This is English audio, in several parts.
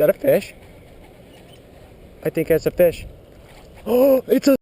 that a fish? I think that's a fish. Oh, it's a...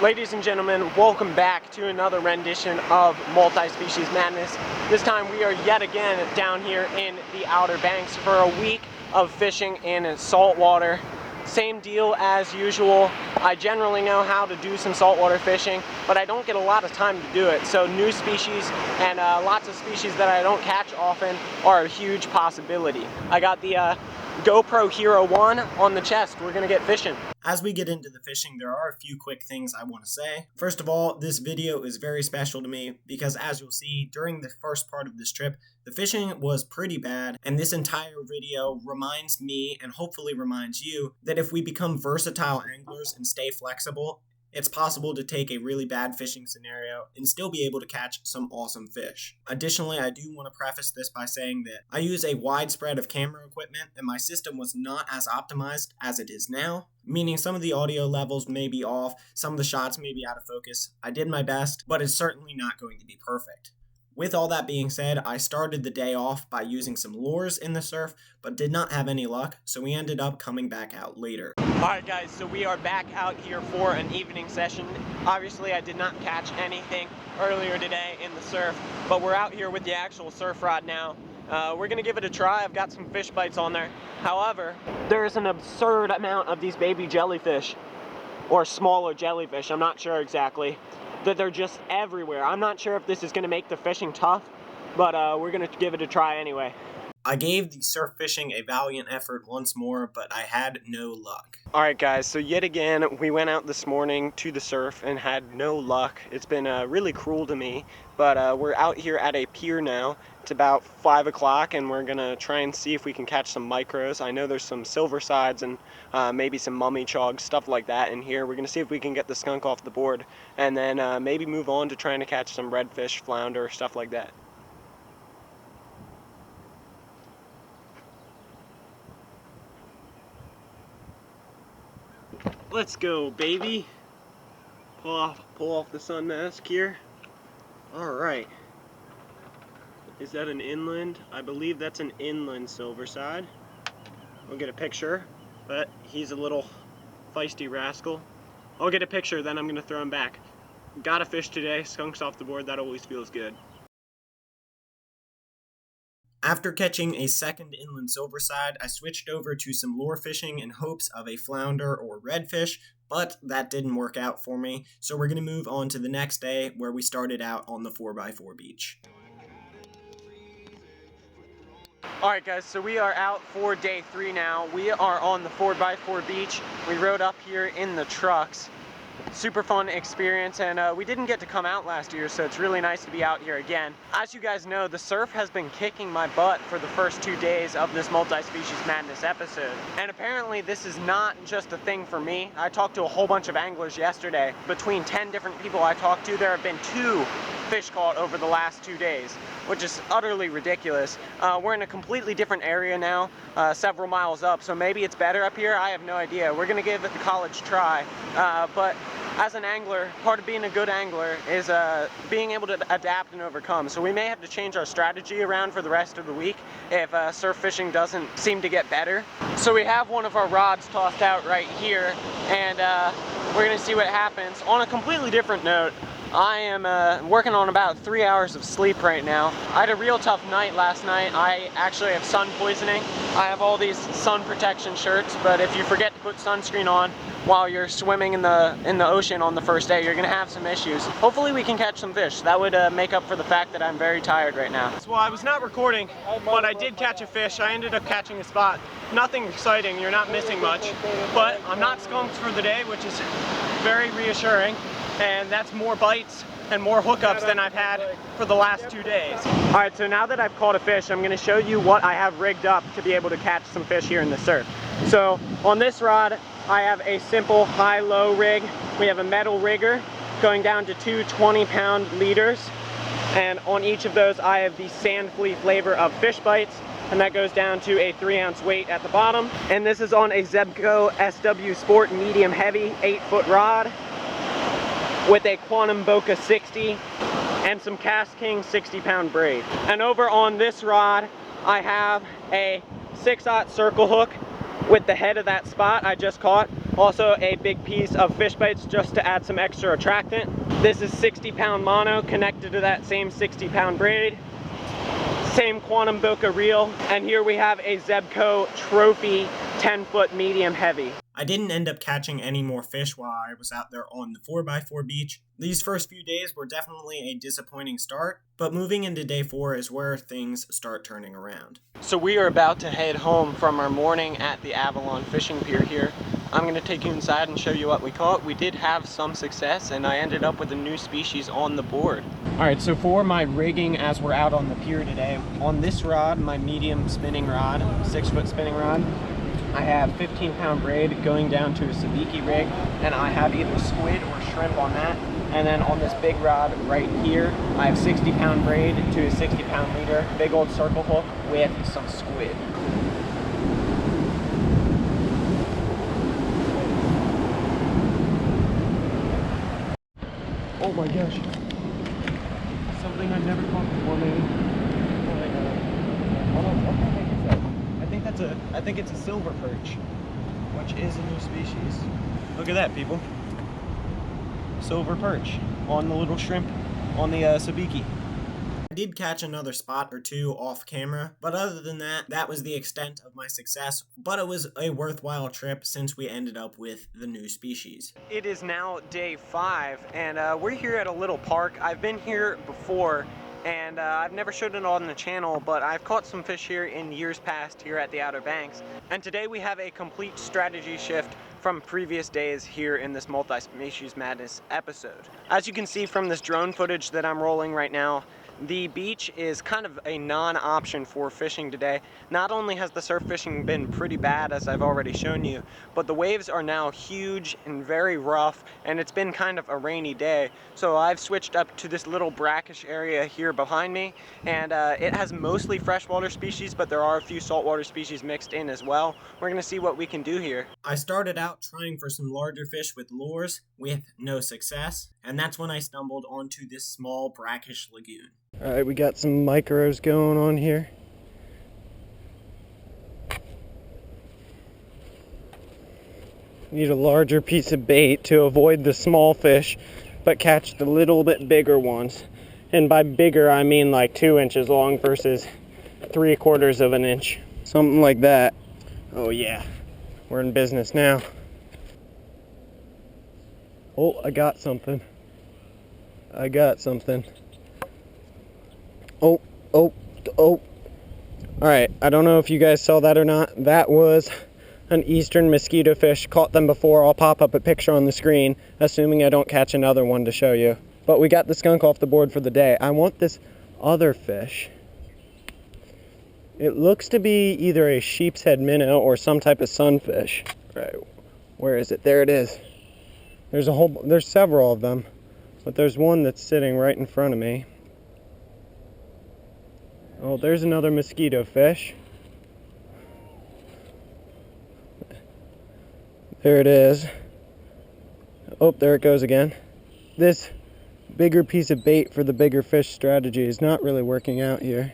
Ladies and gentlemen, welcome back to another rendition of Multi-Species Madness. This time we are yet again down here in the Outer Banks for a week of fishing in saltwater. Same deal as usual. I generally know how to do some saltwater fishing, but I don't get a lot of time to do it. So new species and lots of species that I don't catch often are a huge possibility. I got the GoPro Hero 1 on the chest. We're gonna get fishing. As we get into the fishing, there are a few quick things I want to say. First of all, this video is very special to me because, as you'll see, during the first part of this trip, the fishing was pretty bad, and this entire video reminds me, and hopefully reminds you, that if we become versatile anglers and stay flexible, it's possible to take a really bad fishing scenario and still be able to catch some awesome fish. Additionally, I do want to preface this by saying that I use a wide spread of camera equipment and my system was not as optimized as it is now, meaning some of the audio levels may be off, some of the shots may be out of focus. I did my best, but it's certainly not going to be perfect. With all that being said, I started the day off by using some lures in the surf, but did not have any luck, so we ended up coming back out later. Alright guys, so we are back out here for an evening session. Obviously I did not catch anything earlier today in the surf, but we're out here with the actual surf rod now. We're gonna give it a try. I've got some fish bites on there. However, there's an absurd amount of these baby jellyfish, or smaller jellyfish, I'm not sure exactly, that they're just everywhere. I'm not sure if this is gonna make the fishing tough, but we're gonna give it a try anyway. I gave the surf fishing a valiant effort once more, but I had no luck. Alright guys, so yet again, we went out this morning to the surf and had no luck. It's been really cruel to me, but we're out here at a pier now. It's about 5 o'clock and we're gonna try and see if we can catch some micros. I know there's some silver sides and maybe some mummy chogs, stuff like that in here. We're gonna see if we can get the skunk off the board and then maybe move on to trying to catch some redfish, flounder, stuff like that. Let's go, baby. Pull off the sun mask here. Alright. Is that an inland? I believe that's an inland silver side. We'll get a picture, but he's a little feisty rascal. I'll get a picture, then I'm gonna throw him back. Got a fish today, skunks off the board, that always feels good. After catching a second inland silverside, I switched over to some lure fishing in hopes of a flounder or redfish, but that didn't work out for me, so we're going to move on to the next day where we started out on the 4x4 beach. Alright guys, so we are out for day 3 now. We are on the 4x4 beach. We rode up here in the trucks. Super fun experience, and we didn't get to come out last year, so it's really nice to be out here again. As you guys know, the surf has been kicking my butt for the first 2 days of this Multi-Species Madness episode. And apparently this is not just a thing for me. I talked to a whole bunch of anglers yesterday. Between 10 different people I talked to, there have been 2 fish caught over the last 2 days, which is utterly ridiculous. We're in a completely different area now, several miles up, so maybe it's better up here. I have no idea. We're gonna give it the college try, but as an angler, part of being a good angler is being able to adapt and overcome. So we may have to change our strategy around for the rest of the week if surf fishing doesn't seem to get better. So we have one of our rods tossed out right here, and we're gonna see what happens. On a completely different note, I am working on about 3 hours of sleep right now. I had a real tough night last night. I actually have sun poisoning. I have all these sun protection shirts, but if you forget to put sunscreen on while you're swimming in the ocean on the first day, you're gonna have some issues. Hopefully we can catch some fish. That would make up for the fact that I'm very tired right now. Well, I was not recording, but I did catch a fish. I ended up catching a spot. Nothing exciting, you're not missing much, but I'm not skunked for the day, which is very reassuring. And that's more bites and more hookups than I've had for the last 2 days. All right, so now that I've caught a fish, I'm gonna show you what I have rigged up to be able to catch some fish here in the surf. So on this rod, I have a simple high-low rig. We have a metal rigger going down to 2 20-pound leaders. And on each of those, I have the sand flea flavor of fish bites, and that goes down to a 3-ounce weight at the bottom. And this is on a Zebco SW Sport medium heavy 8-foot rod. with a Quantum Boca 60 and some Cast King 60-pound braid. And over on this rod, I have a 6/0 circle hook with the head of that spot I just caught. Also a big piece of fish bites just to add some extra attractant. This is 60-pound mono connected to that same 60-pound braid. Same Quantum Boca reel. And here we have a Zebco Trophy 10-foot medium heavy. I didn't end up catching any more fish while I was out there on the 4x4 beach. These first few days were definitely a disappointing start, but moving into day 4 is where things start turning around. So we are about to head home from our morning at the Avalon fishing pier here. I'm going to take you inside and show you what we caught. We did have some success, and I ended up with a new species on the board. Alright, so for my rigging as we're out on the pier today, on this rod, my medium spinning rod, 6-foot spinning rod, I have 15-pound braid going down to a sabiki rig, and I have either squid or shrimp on that. And then on this big rod right here, I have 60-pound braid to a 60-pound leader, big old circle hook with some squid. Oh my gosh. Something I've never caught before, maybe. Oh my god. Hold on, what the heck is that? I think it's a silver perch, which is a new species. Look at that, people. Silver perch on the little shrimp on the sabiki. I did catch another spot or two off camera, but other than that, that was the extent of my success, but it was a worthwhile trip since we ended up with the new species. It is now day 5, and we're here at a little park. I've been here before, and I've never showed it on the channel, but I've caught some fish here in years past here at the Outer Banks. And today we have a complete strategy shift from previous days here in this Multispecies Madness episode. As you can see from this drone footage that I'm rolling right now, the beach is kind of a non-option for fishing today. Not only has the surf fishing been pretty bad, as I've already shown you, but the waves are now huge and very rough, and it's been kind of a rainy day. So I've switched up to this little brackish area here behind me, and it has mostly freshwater species, but there are a few saltwater species mixed in as well. We're gonna see what we can do here. I started out trying for some larger fish with lures with no success, and that's when I stumbled onto this small brackish lagoon. Alright, we got some micros going on here. Need a larger piece of bait to avoid the small fish, but catch the little bit bigger ones. And by bigger, I mean like 2 inches long versus 3/4 of an inch. Something like that. Oh yeah, we're in business now. Oh, I got something. Oh. Alright, I don't know if you guys saw that or not. That was an eastern mosquito fish. Caught them before. I'll pop up a picture on the screen, assuming I don't catch another one to show you. But we got the skunk off the board for the day. I want this other fish. It looks to be either a sheep's head minnow or some type of sunfish. Right, where is it? There it is. There's several of them, but there's one that's sitting right in front of me. Oh, there's another mosquito fish. There it is. Oh, there it goes again. This bigger piece of bait for the bigger fish strategy is not really working out here.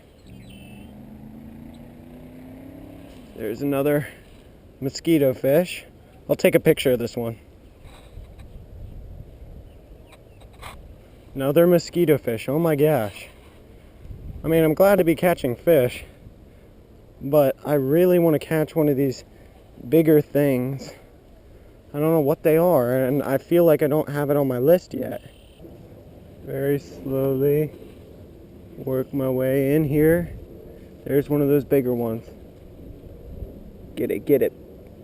There's another mosquito fish. I'll take a picture of this one. Another mosquito fish. Oh my gosh. I mean, I'm glad to be catching fish, but I really want to catch one of these bigger things. I don't know what they are, and I feel like I don't have it on my list yet. Very slowly work my way in here. There's one of those bigger ones. Get it.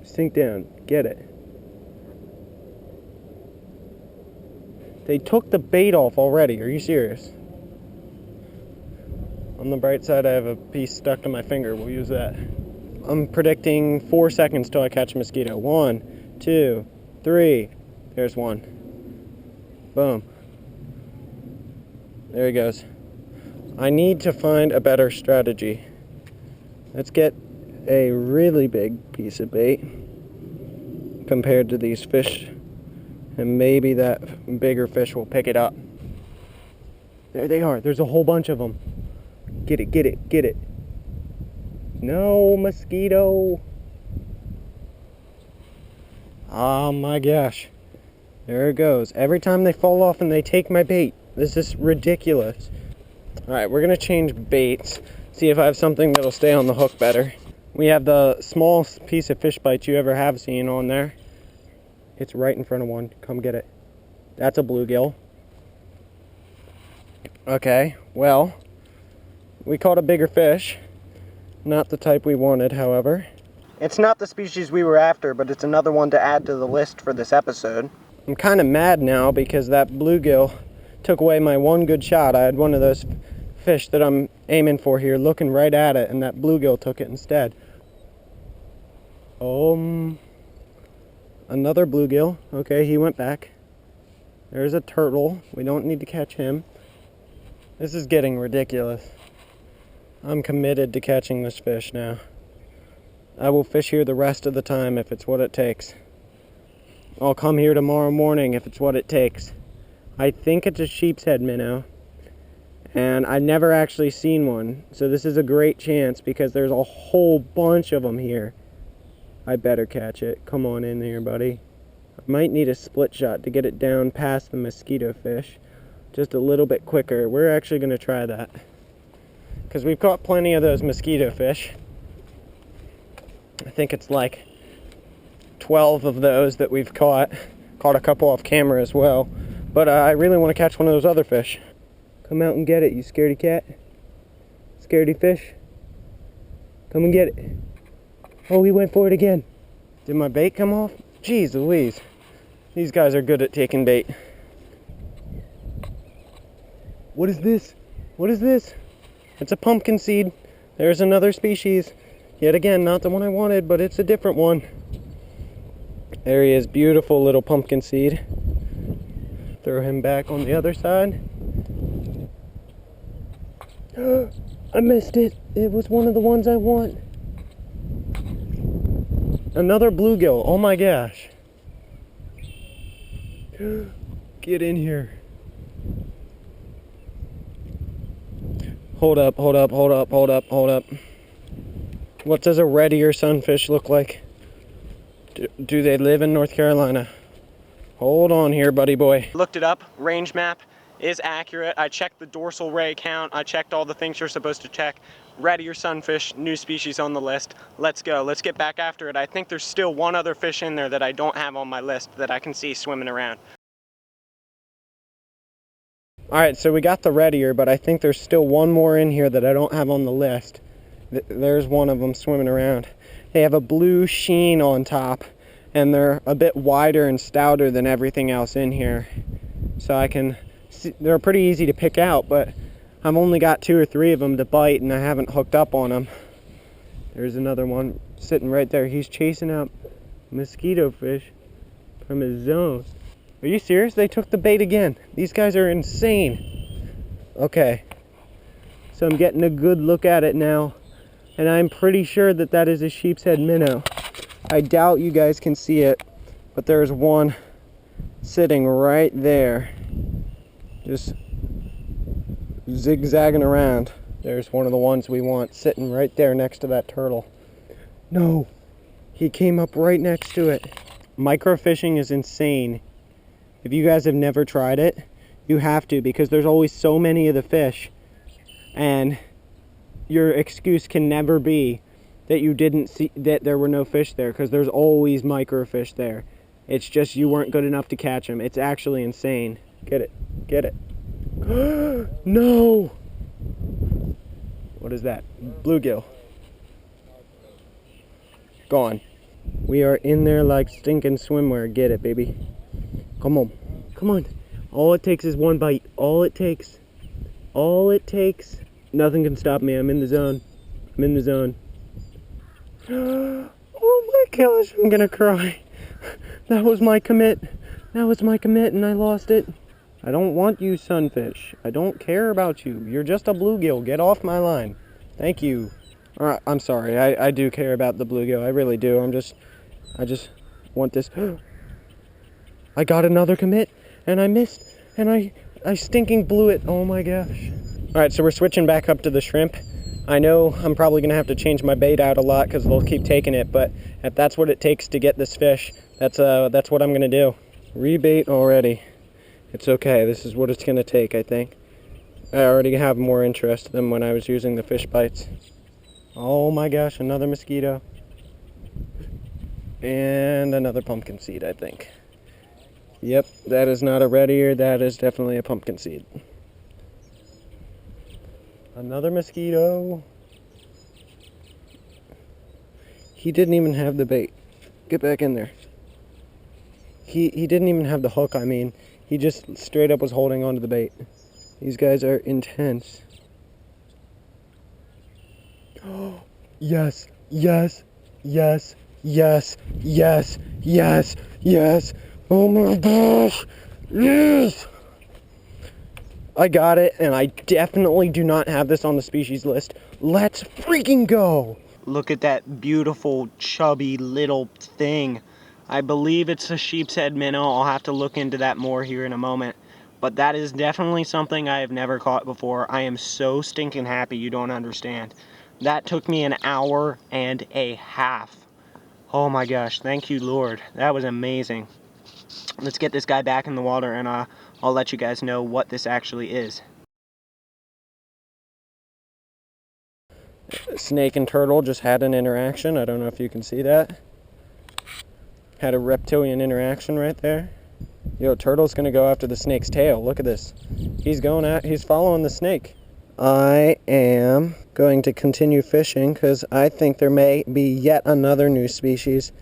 Sink down, get it. They took the bait off already, are you serious? On the bright side, I have a piece stuck to my finger. We'll use that. I'm predicting 4 seconds till I catch a mosquito. 1, 2, 3. There's one. Boom. There he goes. I need to find a better strategy. Let's get a really big piece of bait compared to these fish and maybe that bigger fish will pick it up. There they are. There's a whole bunch of them. Get it, get it, get it. No, mosquito. Oh my gosh. There it goes. Every time they fall off and they take my bait. This is ridiculous. Alright, we're going to change baits. See if I have something that'll stay on the hook better. We have the smallest piece of fish bite you ever have seen on there. It's right in front of one. Come get it. That's a bluegill. Okay, well, we caught a bigger fish. Not the type we wanted, however. It's not the species we were after, but it's another one to add to the list for this episode. I'm kind of mad now because that bluegill took away my one good shot. I had one of those fish that I'm aiming for here, looking right at it, and that bluegill took it instead. Another bluegill. Okay, he went back. There's a turtle. We don't need to catch him. This is getting ridiculous. I'm committed to catching this fish now. I will fish here the rest of the time if it's what it takes. I'll come here tomorrow morning if it's what it takes. I think it's a sheep's head minnow, and I've never actually seen one, so this is a great chance because there's a whole bunch of them here. I better catch it. Come on in here, buddy. I might need a split shot to get it down past the mosquito fish just a little bit quicker. We're actually going to try that because we've caught plenty of those mosquito fish. I think it's like 12 of those that we've caught. Caught a couple off camera as well. But I really want to catch one of those other fish. Come out and get it, you scaredy cat. Scaredy fish. Come and get it. Oh, he went for it again. Did my bait come off? Jeez Louise. These guys are good at taking bait. What is this? What is this? It's a pumpkin seed. There's another species. Yet again, not the one I wanted, but it's a different one. There he is, beautiful little pumpkin seed. Throw him back on the other side. I missed it. It was one of the ones I want. Another bluegill. Oh my gosh. Get in here. Hold up, hold up, hold up, hold up, hold up. What does a red ear sunfish look like? Do they live in North Carolina? Hold on here, buddy boy. Looked it up. Range map is accurate. I checked the dorsal ray count. I checked all the things you're supposed to check. Red ear sunfish, new species on the list. Let's go. Let's get back after it. I think there's still one other fish in there that I don't have on my list that I can see swimming around. Alright, so we got the red ear, but I think there's still one more in here that I don't have on the list. There's one of them swimming around. They have a blue sheen on top, and they're a bit wider and stouter than everything else in here. So I can see, they're pretty easy to pick out, but I've only got 2 or 3 of them to bite, and I haven't hooked up on them. There's another one sitting right there. He's chasing out mosquito fish from his zone. Are you serious? They took the bait again. These guys are insane. Okay, so I'm getting a good look at it now, and I'm pretty sure that that is a sheep's head minnow. I doubt you guys can see it, but there's one sitting right there, just zigzagging around. There's one of the ones we want sitting right there next to that turtle. No, he came up right next to it. Microfishing is insane. If you guys have never tried it, you have to, because there's always so many of the fish, and your excuse can never be that you didn't see that there were no fish there, because there's always microfish there. It's just you weren't good enough to catch them. It's actually insane. Get it, get it. No! What is that? Bluegill. Gone. We are in there like stinking swimwear. Get it, baby. Come on. Come on. All it takes is one bite. All it takes. All it takes. Nothing can stop me. I'm in the zone. I'm in the zone. Oh my gosh, I'm gonna cry. That was my commit. That was my commit and I lost it. I don't want you, sunfish. I don't care about you. You're just a bluegill. Get off my line. Thank you. Alright, I'm sorry. I do care about the bluegill. I really do. I just want this. I got another commit, and I missed, and I stinking blew it. Oh my gosh. All right, so we're switching back up to the shrimp. I know I'm probably gonna have to change my bait out a lot because they'll keep taking it, but if that's what it takes to get this fish, that's what I'm gonna do. Rebait already. It's okay, this is what it's gonna take, I think. I already have more interest than when I was using the fish bites. Oh my gosh, another mosquito. And another pumpkin seed, I think. Yep, that is not a red ear, that is definitely a pumpkin seed. Another mosquito. He didn't even have the bait. Get back in there. He didn't even have the hook, I mean. He just straight up was holding onto the bait. These guys are intense. Oh, yes, yes, yes, yes, yes, yes, yes. Oh my gosh, yes! I got it, and I definitely do not have this on the species list. Let's freaking go! Look at that beautiful, chubby little thing. I believe it's a sheep's head minnow. I'll have to look into that more here in a moment. But that is definitely something I have never caught before. I am so stinking happy you don't understand. That took me an hour and a half. Oh my gosh, thank you, Lord. That was amazing. Let's get this guy back in the water, and I'll let you guys know what this actually is. Snake and turtle just had an interaction. I don't know if you can see that. Had a reptilian interaction right there. Yo, turtle's gonna go after the snake's tail. Look at this. He's following the snake. I am going to continue fishing because I think there may be yet another new species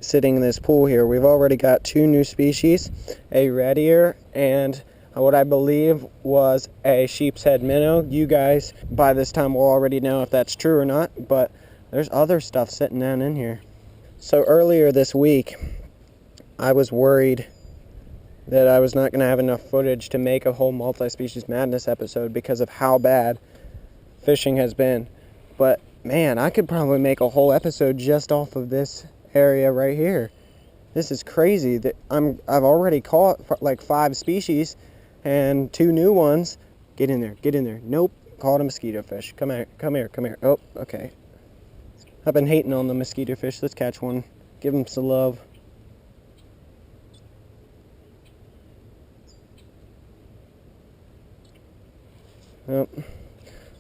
sitting in this pool here. We've already got 2 new species, a red ear and what I believe was a sheep's head minnow. You guys by this time will already know if that's true or not, but there's other stuff sitting down in here. So earlier this week, I was worried that I was not going to have enough footage to make a whole Multispecies Madness episode because of how bad fishing has been. But man, I could probably make a whole episode just off of this area right here. This is crazy that I've already caught like 5 species and 2 new ones. Get in there, get in there. Nope, caught a mosquito fish. Come here, come here, come here. Oh, okay. I've been hating on the mosquito fish. Let's catch one. Give them some love. Oh,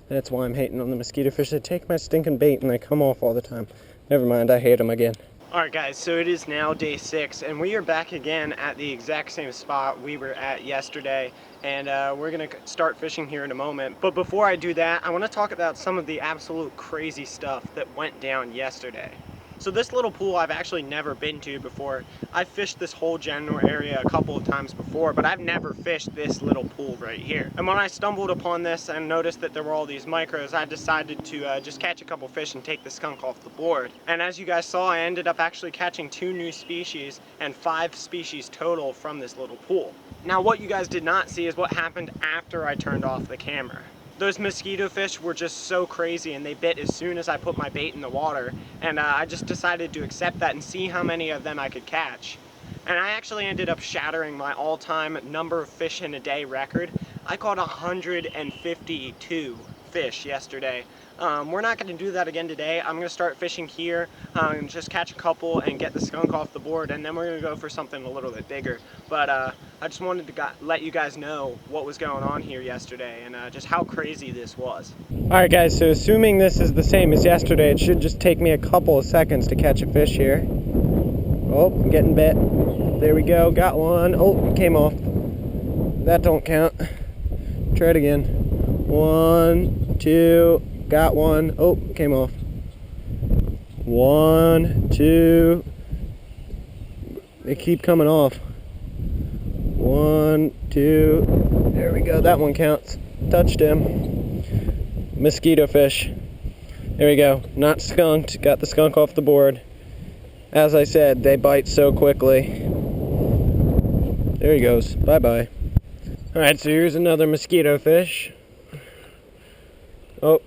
that's why I'm hating on the mosquito fish. They take my stinking bait and they come off all the time. Never mind, I hate them again. Alright guys, so it is now day 6 and we are back again at the exact same spot we were at yesterday, and we're going to start fishing here in a moment. But before I do that, I want to talk about some of the absolute crazy stuff that went down yesterday. So this little pool I've actually never been to before. I've fished this whole general area a couple of times before, but I've never fished this little pool right here. And when I stumbled upon this and noticed that there were all these micros, I decided to just catch a couple fish and take the skunk off the board. And as you guys saw, I ended up actually catching 2 new species and 5 species total from this little pool. Now what you guys did not see is what happened after I turned off the camera. Those mosquito fish were just so crazy and they bit as soon as I put my bait in the water, and I just decided to accept that and see how many of them I could catch. And I actually ended up shattering my all-time number of fish in a day record. I caught 152 fish yesterday. We're not going to do that again today. I'm going to start fishing here and just catch a couple and get the skunk off the board, and then we're going to go for something a little bit bigger. But I just wanted to let you guys know what was going on here yesterday and just how crazy this was. Alright guys, so assuming this is the same as yesterday, it should just take me a couple of seconds to catch a fish here. Oh, I'm getting bit. There we go, got one. Oh, it came off. That don't count. Try it again. 1, 2, got one. Oh, came off. 1, 2. They keep coming off. 1, 2. There we go, that one counts. Touched him. Mosquito fish. There we go, not skunked. Got the skunk off the board. As I said, they bite so quickly. There he goes. Bye-bye. Alright, so here's another mosquito fish. Oh.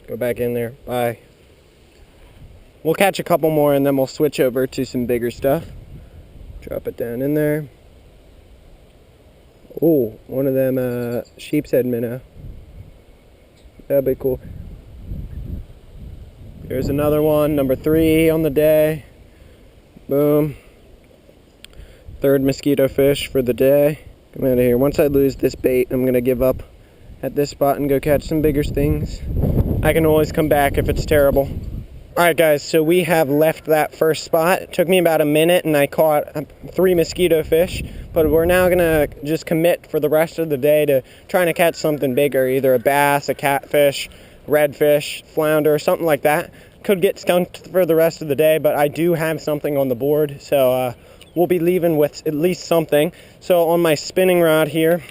Go back in there. Bye. We'll catch a couple more and then we'll switch over to some bigger stuff. Drop it down in there. Oh, one of them sheep's head minnow. That'd be cool. Here's another one, number 3 on the day. Boom. Third mosquito fish for the day. Come out of here. Once I lose this bait, I'm gonna give up at this spot and go catch some bigger things. I can always come back if it's terrible. Alright guys, so we have left that first spot. It took me about a minute and I caught 3 mosquito fish, but we're now gonna just commit for the rest of the day to trying to catch something bigger, either a bass, a catfish, redfish, flounder, something like that. Could get skunked for the rest of the day, but I do have something on the board, so we'll be leaving with at least something. So on my spinning rod here,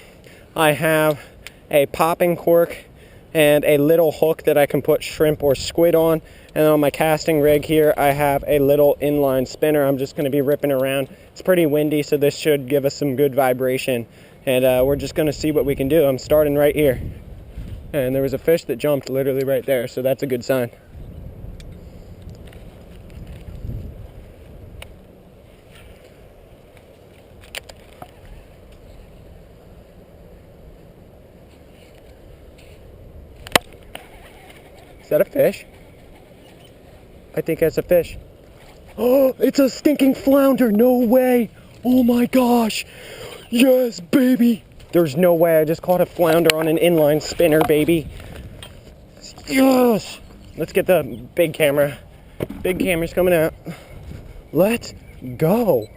I have a popping cork and a little hook that I can put shrimp or squid on. And on my casting rig here, I have a little inline spinner. I'm just gonna be ripping around. It's pretty windy, so this should give us some good vibration. And we're just gonna see what we can do. I'm starting right here. And there was a fish that jumped literally right there, so that's a good sign. Is that a fish? I think that's a fish. Oh, it's a stinking flounder. No way. Oh my gosh. Yes, baby. There's no way. I just caught a flounder on an inline spinner, baby. Yes. Let's get the big camera. Big camera's coming out. Let's go.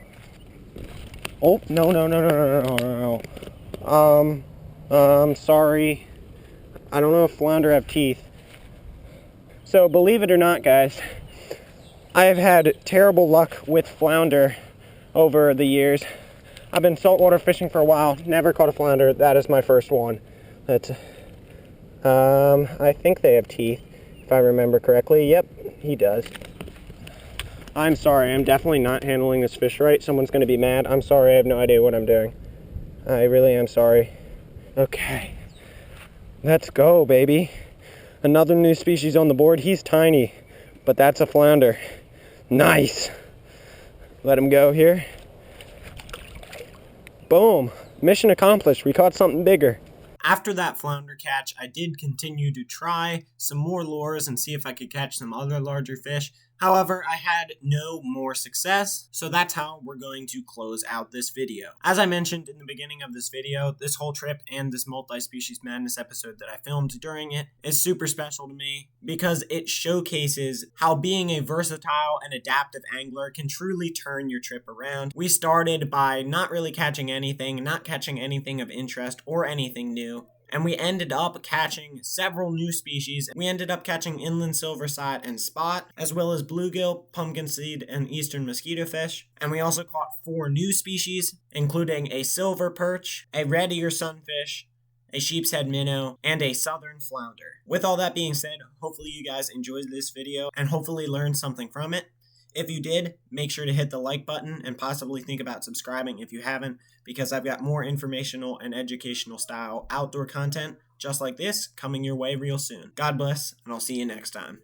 Oh, no. I'm sorry. I don't know if flounder have teeth. So believe it or not, guys, I have had terrible luck with flounder over the years. I've been saltwater fishing for a while, never caught a flounder. That is my first one. That's, I think they have teeth, if I remember correctly. Yep, he does. I'm sorry, I'm definitely not handling this fish right. Someone's gonna be mad. I'm sorry, I have no idea what I'm doing. I really am sorry. Okay, let's go, baby. Another new species on the board. He's tiny, but that's a flounder. Nice. Let him go here. Boom. Mission accomplished. We caught something bigger. After that flounder catch, I did continue to try some more lures and see if I could catch some other larger fish. However, I had no more success, so that's how we're going to close out this video. As I mentioned in the beginning of this video, this whole trip and this multi-species madness episode that I filmed during it is super special to me because it showcases how being a versatile and adaptive angler can truly turn your trip around. We started by not really catching anything, not catching anything of interest or anything new. And we ended up catching several new species. We ended up catching inland silverside and spot, as well as bluegill, pumpkin seed, and eastern mosquito fish. And we also caught 4 new species, including a silver perch, a red ear sunfish, a sheep's head minnow, and a southern flounder. With all that being said, hopefully you guys enjoyed this video and hopefully learned something from it. If you did, make sure to hit the like button and possibly think about subscribing if you haven't, because I've got more informational and educational style outdoor content just like this coming your way real soon. God bless, and I'll see you next time.